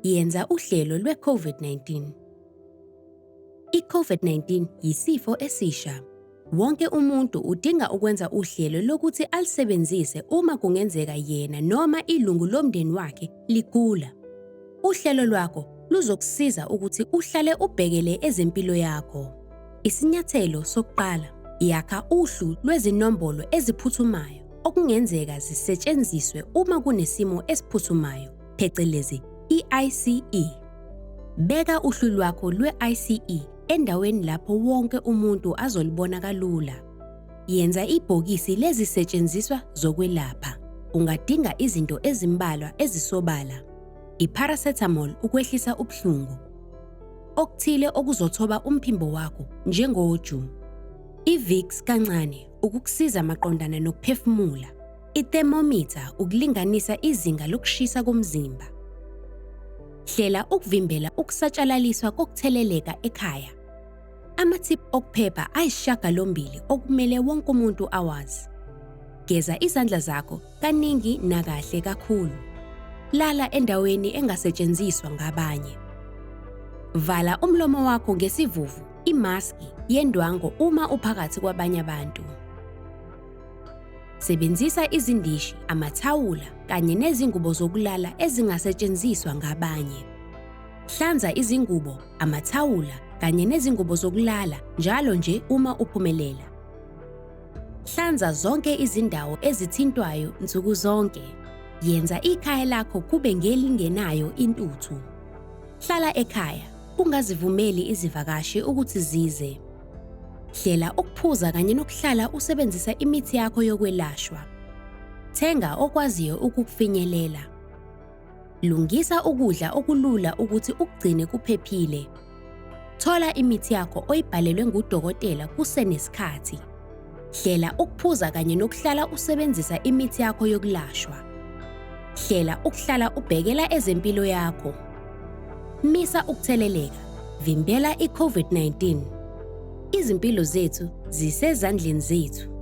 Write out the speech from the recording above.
Yenza uhlelo lwe-COVID-19. I-COVID-19 yisifo esisha. Wonke umuntu udinga ukwenza uhlelo lokuthi alisebenzise uma kungenzeka yena noma ilungu lomndeni wakhe ligula. Uhlelo lwakho luzokusiza ukuthi uhlale ubhekele ezempilo yakho. Isinyathelo sokuqala, yakha uhlu lwezinombolo eziphuthumayo okungenzeka zisetshenziswe uma kunesimo esiphuthumayo, phecelezi i-ICE. Beka uhlu lwakho lwe-ICE endaweni lapho wonke umuntu azolibona kalula. Yenza ibhokisi lezisetshenziswa zokwelapha. Ungadinga izinto ezimbalwa ezisobala. I-paracetamol ukwehlisa ubuhlungu. Okuthile okuzothoba umphimbo wakho njengoju. I-Vicks kancane ukukusiza maqondana nokuphefumula. I-thermometer ukulinganisa izinga lokushisa komzimba. Hlela ukuvimbela ukusatshalaliswa kokutheleleka ekhaya. Amathip okuphepha ayisishiyagalombili okumele wonke umuntu awazi. Geza izandla zakho kaningi nakahle kakhulu. Lala endaweni engasetshenziswa ngabanye. Vala umlomo wakho ngesivuvu, imaski yendwango uma uphakathi kwabanye abantu. Sebenzisa izindishi, amathawula kanye nezingubo zokulala ezingasetshenziswa ngabanye. Hlanza izingubo, amathawula kanye nezingubo zokulala njalo nje uma uphumelela. Hlanza zonke izindawo ezithintwayo nsuku zonke. Yenza ikhaya lakho kube ngelingenayo intuthu. Hlala ekhaya, ungazivumeli izivakashi ukuthi zize. Hlela ukuphuza kanye nokuhlala usebenzisa imithi yakho yokwelashwa. Thenga okwaziyo ukukufinyelela. Lungisa ukudla okulula ukuthi ugcine kuphephile. Thola imithi yakho oyibhalelwe ngudokotela kusenesikhathi. Hlela ukuphuza kanye nokuhlala usebenzisa imithi yakho yokulashwa. Hlela ukuhlala ubhekela ezempilo yakho. Misa ukutheleleka. Vimbela i-COVID-19. Izimpilo zethu zisezandleni zethu.